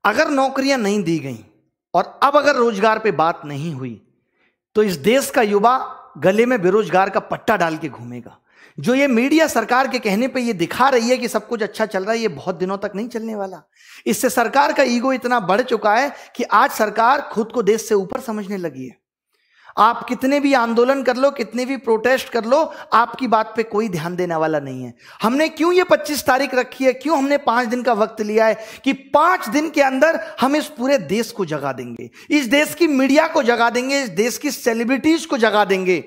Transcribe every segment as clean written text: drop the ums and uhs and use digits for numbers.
अगर नौकरियां नहीं दी गई और अब अगर रोजगार पे बात नहीं हुई तो इस देश का युवा गले में बेरोजगार का पट्टा डाल के घूमेगा। जो ये मीडिया सरकार के कहने पे ये दिखा रही है कि सब कुछ अच्छा चल रहा है, ये बहुत दिनों तक नहीं चलने वाला। इससे सरकार का ईगो इतना बढ़ चुका है कि आज सरकार खुद को देश से ऊपर समझने लगी है। आप कितने भी आंदोलन कर लो, कितने भी प्रोटेस्ट कर लो, आपकी बात पे कोई ध्यान देने वाला नहीं है। हमने क्यों ये 25 तारीख रखी है, क्यों हमने 5 दिन का वक्त लिया है कि 5 दिन के अंदर हम इस पूरे देश को जगा देंगे, इस देश की मीडिया को जगा देंगे, इस देश की सेलिब्रिटीज को जगा देंगे।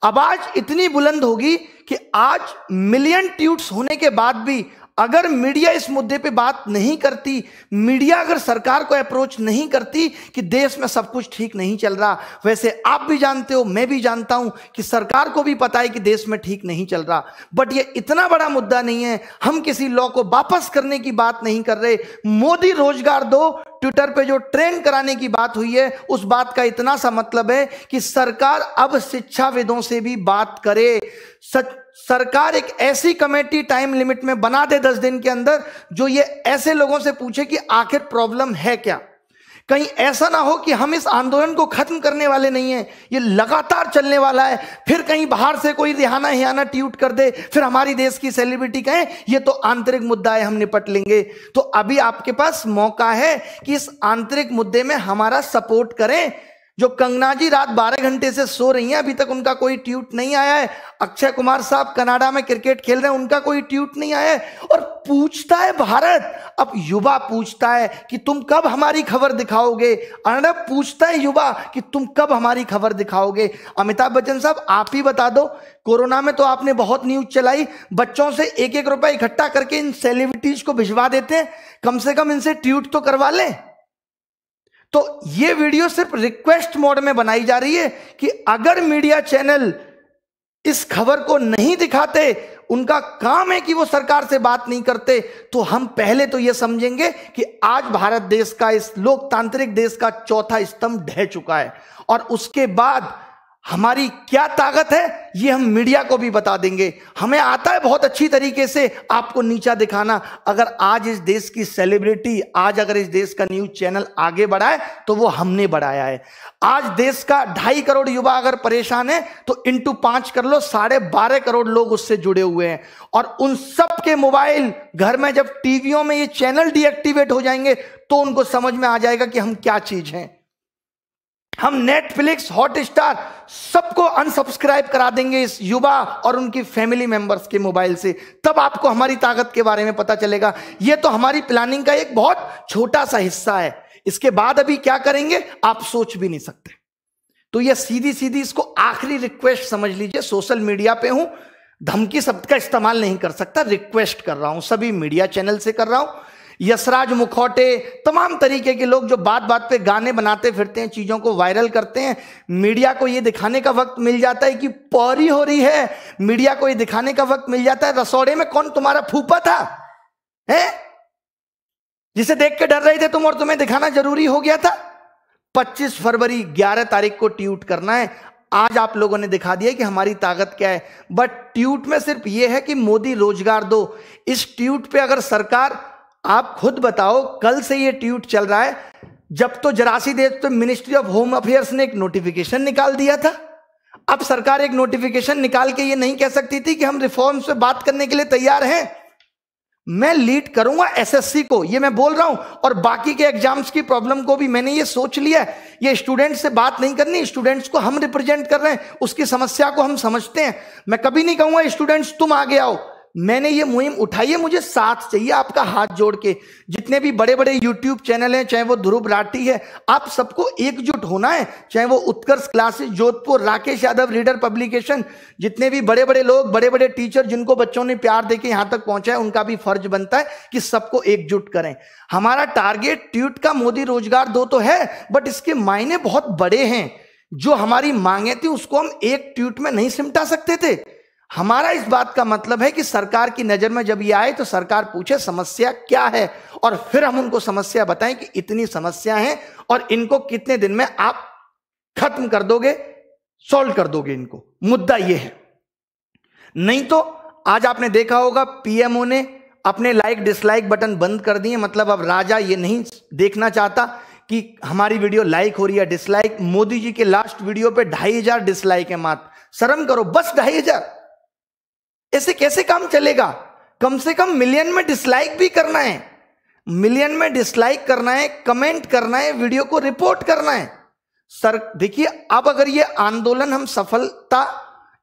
आवाज इतनी बुलंद होगी कि आज मिलियन ट्वीट्स होने के बाद भी अगर मीडिया इस मुद्दे पे बात नहीं करती, मीडिया अगर सरकार को अप्रोच नहीं करती कि देश में सब कुछ ठीक नहीं चल रहा, वैसे आप भी जानते हो, मैं भी जानता हूं कि सरकार को भी पता है कि देश में ठीक नहीं चल रहा, बट ये इतना बड़ा मुद्दा नहीं है। हम किसी लॉ को वापस करने की बात नहीं कर रहे। मोदी रोजगार दो ट्विटर पे जो ट्रेंड कराने की बात हुई है, उस बात का इतना सा मतलब है कि सरकार अब शिक्षाविदों से भी बात करे। सरकार एक ऐसी कमेटी टाइम लिमिट में बना दे 10 दिन के अंदर, जो ये ऐसे लोगों से पूछे कि आखिर प्रॉब्लम है क्या। कहीं ऐसा ना हो कि हम इस आंदोलन को खत्म करने वाले नहीं हैं, ये लगातार चलने वाला है, फिर कहीं बाहर से कोई रिहाना हियाना ट्वीट कर दे, फिर हमारी देश की सेलिब्रिटी कहे ये तो आंतरिक मुद्दा है, हम निपट लेंगे। तो अभी आपके पास मौका है कि इस आंतरिक मुद्दे में हमारा सपोर्ट करें। जो कंगना जी रात 12 घंटे से सो रही हैं, अभी तक उनका कोई ट्वीट नहीं आया है। अक्षय कुमार साहब कनाडा में क्रिकेट खेल रहे हैं, उनका कोई ट्वीट नहीं आया है। और पूछता है भारत, अब युवा पूछता है कि तुम कब हमारी खबर दिखाओगे। अर्णब पूछता है युवा कि तुम कब हमारी खबर दिखाओगे। अमिताभ बच्चन साहब आप ही बता दो, कोरोना में तो आपने बहुत न्यूज चलाई, बच्चों से 1-1 रुपए इकट्ठा करके इन सेलिब्रिटीज को भिजवा देते हैं, कम से कम इनसे ट्वीट तो करवा लें। तो ये वीडियो सिर्फ रिक्वेस्ट मोड में बनाई जा रही है कि अगर मीडिया चैनल इस खबर को नहीं दिखाते, उनका काम है कि वो सरकार से बात नहीं करते, तो हम पहले तो ये समझेंगे कि आज भारत देश का, इस लोकतांत्रिक देश का चौथा स्तंभ ढह चुका है। और उसके बाद हमारी क्या ताकत है ये हम मीडिया को भी बता देंगे। हमें आता है बहुत अच्छी तरीके से आपको नीचा दिखाना। अगर आज इस देश की सेलिब्रिटी, आज अगर इस देश का न्यूज चैनल आगे बढ़ा है तो वो हमने बढ़ाया है। आज देश का 2.5 करोड़ युवा अगर परेशान है तो इंटू 5 कर लो, 12.5 करोड़ लोग उससे जुड़े हुए हैं। और उन सब के मोबाइल घर में जब टीवियों में ये चैनल डीएक्टिवेट हो जाएंगे तो उनको समझ में आ जाएगा कि हम क्या चीज हैं। हम नेटफ्लिक्स, हॉटस्टार सबको अनसब्सक्राइब करा देंगे इस युवा और उनकी फैमिली मेंबर्स के मोबाइल से, तब आपको हमारी ताकत के बारे में पता चलेगा। यह तो हमारी प्लानिंग का एक बहुत छोटा सा हिस्सा है। इसके बाद अभी क्या करेंगे आप सोच भी नहीं सकते। तो यह सीधी सीधी इसको आखिरी रिक्वेस्ट समझ लीजिए। सोशल मीडिया पे हूं, धमकी शब्द का इस्तेमाल नहीं कर सकता, रिक्वेस्ट कर रहा हूं, सभी मीडिया चैनल से कर रहा हूं। यशराज मुखौटे, तमाम तरीके के लोग जो बात बात पे गाने बनाते फिरते हैं, चीजों को वायरल करते हैं, मीडिया को ये दिखाने का वक्त मिल जाता है कि पौरी हो रही है, मीडिया को ये दिखाने का वक्त मिल जाता है रसोड़े में कौन तुम्हारा फूफा था, है जिसे देख के डर रहे थे तुम, और तुम्हें दिखाना जरूरी हो गया था। 25 फरवरी 11 तारीख को ट्वीट करना है। आज आप लोगों ने दिखा दिया कि हमारी ताकत क्या है। बट ट्वीट में सिर्फ यह है कि मोदी रोजगार दो। इस ट्वीट पे अगर सरकार, आप खुद बताओ, कल से ये ट्वीट चल रहा है, जब तो जरासी देश पे मिनिस्ट्री ऑफ होम अफेयर्स ने एक नोटिफिकेशन निकाल दिया था। अब सरकार एक नोटिफिकेशन निकाल के ये नहीं कह सकती थी कि हम रिफॉर्म्स पे बात करने के लिए तैयार हैं। मैं लीड करूंगा एसएससी को, ये मैं बोल रहा हूं, और बाकी के एग्जाम्स की प्रॉब्लम को भी मैंने ये सोच लिया है। ये स्टूडेंट्स से बात नहीं करनी, स्टूडेंट्स को हम रिप्रेजेंट कर रहे हैं, उसकी समस्या को हम समझते हैं। मैं कभी नहीं कहूंगा स्टूडेंट्स तुम आगे आओ। मैंने ये मुहिम उठाई है, मुझे साथ चाहिए आपका, हाथ जोड़ के। जितने भी बड़े बड़े यूट्यूब चैनल हैं, चाहे वो ध्रुव राठी है, आप सबको एकजुट होना है। चाहे वो Utkarsh classes Jodhpur, Rakesh Yadav reader publication, जितने भी बड़े बड़े लोग, बड़े बड़े टीचर जिनको बच्चों ने प्यार देके यहां तक पहुंचा है, उनका भी फर्ज बनता है कि सबको एकजुट करें। हमारा टारगेट ट्वीट का मोदी रोजगार दो तो है, बट इसके मायने बहुत बड़े हैं। जो हमारी मांगे थी उसको हम एक ट्वीट में नहीं सिमटा सकते थे। हमारा इस बात का मतलब है कि सरकार की नजर में जब ये आए तो सरकार पूछे समस्या क्या है, और फिर हम उनको समस्या बताएं कि इतनी समस्या है और इनको कितने दिन में आप खत्म कर दोगे, सॉल्व कर दोगे इनको। मुद्दा ये है। नहीं तो आज आपने देखा होगा पीएमओ ने अपने लाइक डिसलाइक बटन बंद कर दिए। मतलब अब राजा ये नहीं देखना चाहता कि हमारी वीडियो लाइक हो रही है डिसलाइक। मोदी जी के लास्ट वीडियो पे 2500 डिसलाइक है मात्र। शर्म करो, बस 2500। ऐसे कैसे काम चलेगा? कम से कम मिलियन में डिसलाइक भी करना है, मिलियन में डिसलाइक करना है, कमेंट करना है, वीडियो को रिपोर्ट करना है। सर देखिए, अब अगर ये आंदोलन हम सफलता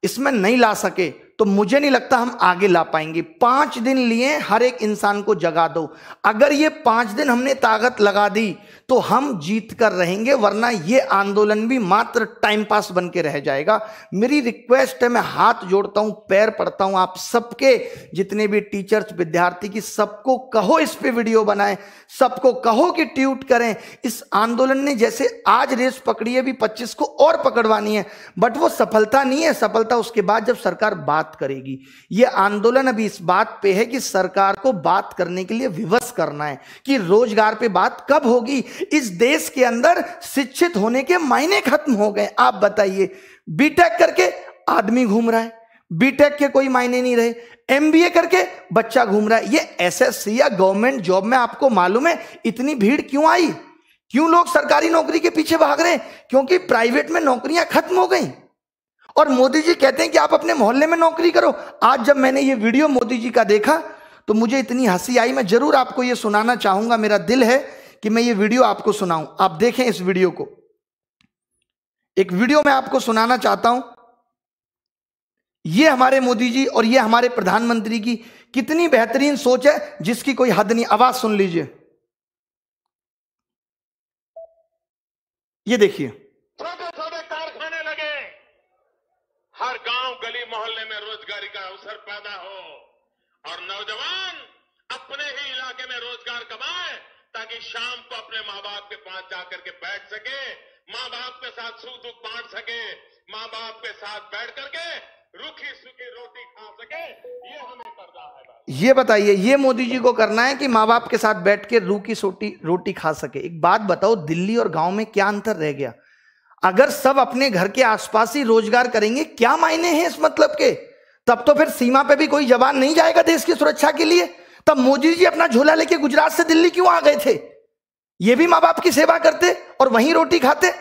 इसमें नहीं ला सके तो मुझे नहीं लगता हम आगे ला पाएंगे। 5 दिन लिए हर एक इंसान को जगा दो। अगर ये 5 दिन हमने ताकत लगा दी तो हम जीत कर रहेंगे, वरना ये आंदोलन भी मात्र टाइम पास बन के रह जाएगा। मेरी रिक्वेस्ट है, मैं हाथ जोड़ता हूं, पैर पड़ता हूं आप सबके, जितने भी टीचर्स विद्यार्थी की, सबको कहो इस पे वीडियो बनाएं, सबको कहो कि ट्वीट करें। इस आंदोलन ने जैसे आज रेस पकड़ी है, भी 25 को और पकड़वानी है, बट वो सफलता नहीं है। सफलता उसके बाद जब सरकार बात करेगी। ये आंदोलन अभी इस बात पे है कि सरकार को बात करने के लिए विवश करना है कि रोजगार पे बात कब होगी। इस देश के अंदर शिक्षित होने के मायने खत्म हो गए। आप बताइए, बीटेक करके आदमी घूम रहा है, बीटेक के कोई मायने नहीं रहे, एमबीए करके बच्चा घूम रहा है। ये एसएससी या गवर्नमेंट जॉब में आपको मालूम है इतनी भीड़ क्यों आई? क्यों लोग सरकारी नौकरी के पीछे भाग रहे हैं? क्योंकि प्राइवेट में नौकरियां खत्म हो गई। और मोदी जी कहते हैं कि आप अपने मोहल्ले में नौकरी करो। आज जब मैंने ये वीडियो मोदी जी का देखा तो मुझे इतनी हंसी आई। मैं जरूर आपको ये सुनाना चाहूंगा, मेरा दिल है कि मैं ये वीडियो आपको सुनाऊं। आप देखें इस वीडियो को। एक वीडियो मैं आपको सुनाना चाहता हूं। ये हमारे मोदी जी और ये हमारे प्रधानमंत्री की कितनी बेहतरीन सोच है, जिसकी कोई हद नहीं। आवाज सुन लीजिए, ये देखिए। छोटे छोटे कारखाने लगे, हर गांव गली मोहल्ले में रोजगारी का अवसर पैदा हो और नौजवान अपने ही इलाके में रोजगार कमाए, ताकि शाम को अपने माँ बाप के पास जाकर के बैठ सके, माँ बाप के साथ सुख दुख बांट सके, माँ बाप के साथ बैठ करके रूखी सूखी रोटी खा सके। ये हमें करना है भाई। ये बताइए, ये मोदी जी को करना है कि माँ बाप के साथ बैठ के रूखी सूखी रोटी खा सके। एक बात बताओ, दिल्ली और गांव में क्या अंतर रह गया? अगर सब अपने घर के आसपास ही रोजगार करेंगे, क्या मायने हैं इस मतलब के? तब तो फिर सीमा पे भी कोई जवान नहीं जाएगा देश की सुरक्षा के लिए। तब मोदी जी अपना झोला लेके गुजरात से दिल्ली क्यों आ गए थे? ये भी माँ बाप की सेवा करते और वहीं रोटी खाते।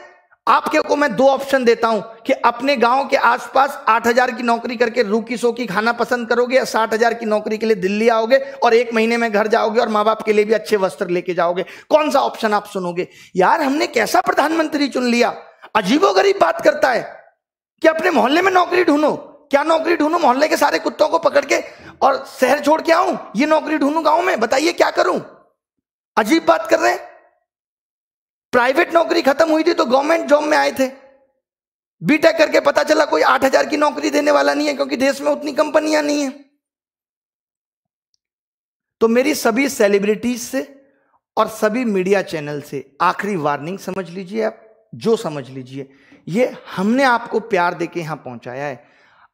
आपके को मैं 2 ऑप्शन देता हूं कि अपने गांव के आसपास 8000 की नौकरी करके रूखी सोखी खाना पसंद करोगे, या 60,000 की नौकरी के लिए दिल्ली आओगे और 1 महीने में घर जाओगे और माँ बाप के लिए भी अच्छे वस्त्र लेके जाओगे। कौन सा ऑप्शन आप सुनोगे? यार, हमने कैसा प्रधानमंत्री चुन लिया? अजीबोगरीब बात करता है कि अपने मोहल्ले में नौकरी ढूंढो। क्या नौकरी ढूंढूं? मोहल्ले के सारे कुत्तों को पकड़ के और शहर छोड़ के आऊं? ये नौकरी ढूंढूं गांव में? बताइए क्या करूं? अजीब बात कर रहे हैं। प्राइवेट नौकरी खत्म हुई थी तो गवर्नमेंट जॉब में आए थे। बीटेक करके पता चला कोई 8000 की नौकरी देने वाला नहीं है, क्योंकि देश में उतनी कंपनियां नहीं है। तो मेरी सभी सेलिब्रिटीज से और सभी मीडिया चैनल से आखिरी वार्निंग समझ लीजिए, आप जो समझ लीजिए, ये हमने आपको प्यार देके यहां पहुंचाया है।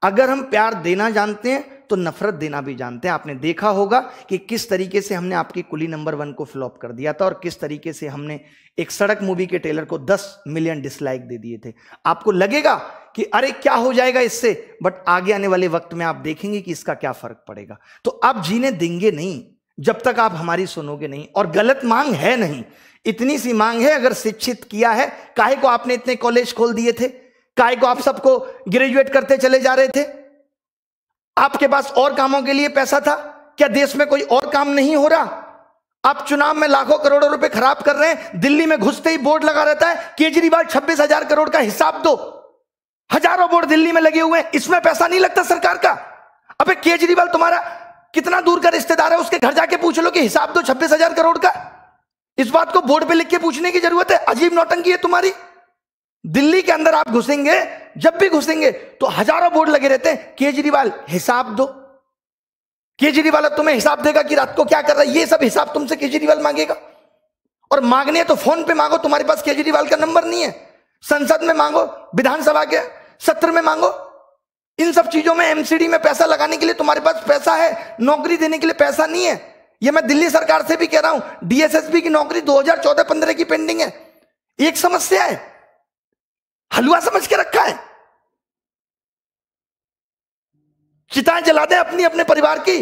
अगर हम प्यार देना जानते हैं तो नफरत देना भी जानते हैं। आपने देखा होगा कि किस तरीके से हमने आपकी कुली नंबर 1 को फ्लॉप कर दिया था और किस तरीके से हमने एक सड़क मूवी के ट्रेलर को 10 मिलियन डिसलाइक दे दिए थे। आपको लगेगा कि अरे क्या हो जाएगा इससे, बट आगे आने वाले वक्त में आप देखेंगे कि इसका क्या फर्क पड़ेगा। तो आप जीने देंगे नहीं जब तक आप हमारी सुनोगे नहीं। और गलत मांग है नहीं, इतनी सी मांग है। अगर शिक्षित किया है, काहे को आपने इतने कॉलेज खोल दिए थे? काहे को आप सबको ग्रेजुएट करते चले जा रहे थे? आपके पास और कामों के लिए पैसा था क्या? देश में कोई और काम नहीं हो रहा? आप चुनाव में लाखों करोड़ों रुपए खराब कर रहे हैं। दिल्ली में घुसते ही बोर्ड लगा रहता है, केजरीवाल 26,000 करोड़ का हिसाब दो। हजारों बोर्ड दिल्ली में लगे हुए हैं, इसमें पैसा नहीं लगता सरकार का? अबे केजरीवाल तुम्हारा कितना दूर का रिश्तेदार है, उसके घर जाके पूछ लो कि हिसाब दो 26,000 करोड़ का। इस बात को बोर्ड पे लिख के पूछने की जरूरत है? अजीब नौटंकी है तुम्हारी। दिल्ली के अंदर आप घुसेंगे, जब भी घुसेंगे तो हजारों बोर्ड लगे रहते हैं, केजरीवाल हिसाब दो। केजरीवाल तुम्हें हिसाब देगा कि रात को क्या कर रहा है, ये सब हिसाब तुमसे केजरीवाल मांगेगा। और मांगने तो फोन पे मांगो, तुम्हारे पास केजरीवाल का नंबर नहीं है। संसद में मांगो, विधानसभा के सत्र में मांगो। इन सब चीजों में एमसीडी में पैसा लगाने के लिए तुम्हारे पास पैसा है, नौकरी देने के लिए पैसा नहीं है। ये मैं दिल्ली सरकार से भी कह रहा हूं, डीएसएसबी की नौकरी 2014-15 की पेंडिंग है। एक समस्या है, हलवा समझ के रखा है। चिताएं जला दें अपनी अपने परिवार की।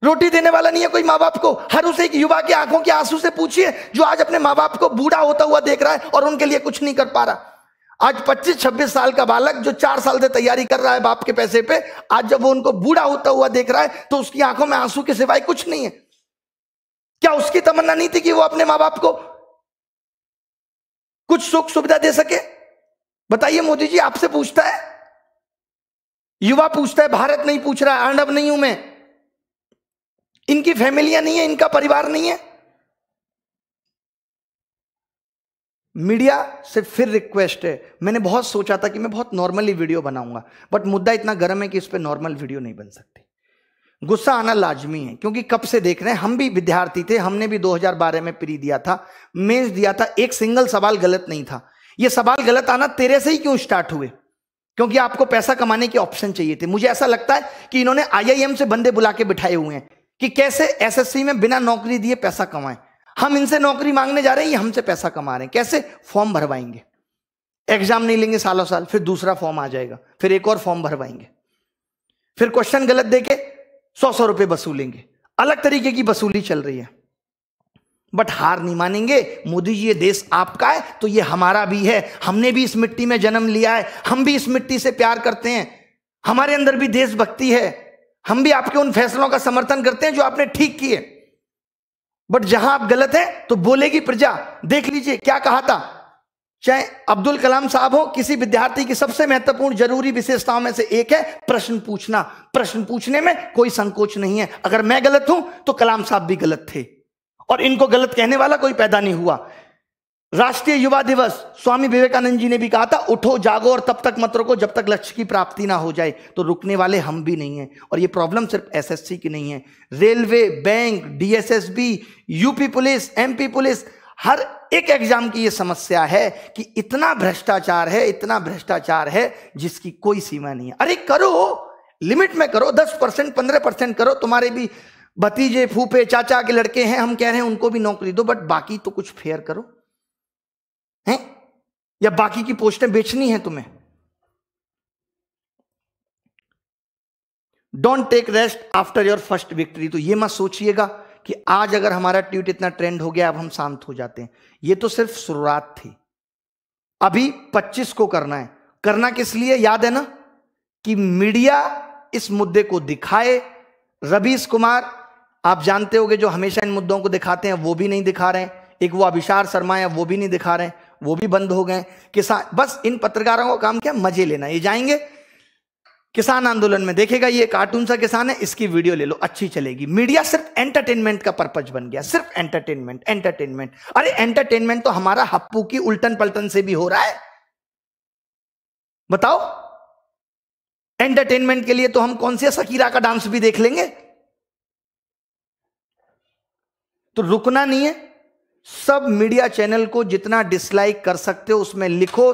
रोटी देने वाला नहीं है कोई माँ बाप को। हर उस एक युवा के आंखों के आंसू से पूछिए जो आज अपने माँ बाप को बूढ़ा होता हुआ देख रहा है और उनके लिए कुछ नहीं कर पा रहा। आज 25-26 साल का बालक जो 4 साल से तैयारी कर रहा है बाप के पैसे पे, आज जब वो उनको बूढ़ा होता हुआ देख रहा है तो उसकी आंखों में आंसू के सिवाय कुछ नहीं है। क्या उसकी तमन्ना नहीं थी कि वो अपने माँ बाप को कुछ सुख सुविधा दे सके? बताइए मोदी जी, आपसे पूछता है, युवा पूछता है, भारत नहीं पूछ रहा है। अर्नब नहीं हूं मैं, इनकी फैमिलियां नहीं है, इनका परिवार नहीं है। मीडिया से फिर रिक्वेस्ट है, मैंने बहुत सोचा था कि मैं बहुत नॉर्मली वीडियो बनाऊंगा, बट मुद्दा इतना गर्म है कि इस पे नॉर्मल वीडियो नहीं बन सकती। गुस्सा आना लाजमी है, क्योंकि कब से देख रहे हैं, हम भी विद्यार्थी थे, हमने भी 2012 में प्री दिया था, मेंस दिया था, एक सिंगल सवाल गलत नहीं था। ये सवाल गलत आना तेरे से ही क्यों स्टार्ट हुए? क्योंकि आपको पैसा कमाने के ऑप्शन चाहिए थे। मुझे ऐसा लगता है कि इन्होंने IIM से बंदे बुला के बिठाए हुए हैं कि कैसे SSC में बिना नौकरी दिए पैसा कमाएं। हम इनसे नौकरी मांगने जा रहे हैं, ये हमसे पैसा कमा रहे हैं। कैसे? फॉर्म भरवाएंगे, एग्जाम नहीं लेंगे सालों साल, फिर दूसरा फॉर्म आ जाएगा, फिर एक और फॉर्म भरवाएंगे, फिर क्वेश्चन गलत देके 100 रुपए वसूलेंगे। अलग तरीके की वसूली चल रही है, बट हार नहीं मानेंगे। मोदी जी, ये देश आपका है तो ये हमारा भी है, हमने भी इस मिट्टी में जन्म लिया है, हम भी इस मिट्टी से प्यार करते हैं, हमारे अंदर भी देशभक्ति है, हम भी आपके उन फैसलों का समर्थन करते हैं जो आपने ठीक किए। बट जहां आप गलत हैं तो बोलेगी प्रजा। देख लीजिए क्या कहा था, चाहे अब्दुल कलाम साहब हो, किसी विद्यार्थी की सबसे महत्वपूर्ण जरूरी विशेषताओं में से एक है प्रश्न पूछना। प्रश्न पूछने में कोई संकोच नहीं है। अगर मैं गलत हूं तो कलाम साहब भी गलत थे, और इनको गलत कहने वाला कोई पैदा नहीं हुआ। राष्ट्रीय युवा दिवस, स्वामी विवेकानंद जी ने भी कहा था, उठो जागो और तब तक मत रुको जब तक लक्ष्य की प्राप्ति ना हो जाए। तो रुकने वाले हम भी नहीं हैं। और ये प्रॉब्लम सिर्फ SSC की नहीं है, railway, bank, DSSB, UP police, MP police, हर एक एग्जाम की ये समस्या है कि इतना भ्रष्टाचार है, इतना भ्रष्टाचार है जिसकी कोई सीमा नहीं है। अरे करो, लिमिट में करो, 10%, 15% करो। तुम्हारे भी भतीजे, फूफे, चाचा के लड़के हैं, हम कह रहे हैं उनको भी नौकरी दो, बट बाकी तो कुछ फेयर करो हैं? या बाकी की पोस्टें बेचनी है तुम्हें? Don't take rest after your first victory. तो ये मत सोचिएगा कि आज अगर हमारा ट्वीट इतना ट्रेंड हो गया अब हम शांत हो जाते हैं। ये तो सिर्फ शुरुआत थी, अभी 25 को करना है। करना किस लिए याद है ना, कि मीडिया इस मुद्दे को दिखाए। रवीश कुमार आप जानते होंगे जो हमेशा इन मुद्दों को दिखाते हैं, वो भी नहीं दिखा रहे हैं। एक वो अभिसार शर्मा है, वो भी नहीं दिखा रहे हैं, वो भी बंद हो गए। किसान, बस इन पत्रकारों का काम क्या, मजे लेना। ये जाएंगे किसान आंदोलन में, देखेगा ये कार्टून सा किसान है, इसकी वीडियो ले लो, अच्छी चलेगी। मीडिया सिर्फ एंटरटेनमेंट का पर्पज बन गया, सिर्फ एंटरटेनमेंट, एंटरटेनमेंट। अरे एंटरटेनमेंट तो हमारा हप्पू की उल्टन पलटन से भी हो रहा है। बताओ, एंटरटेनमेंट के लिए तो हम कौन सी शकीरा का डांस भी देख लेंगे। तो रुकना नहीं है। सब मीडिया चैनल को जितना डिसलाइक कर सकते हो उसमें लिखो।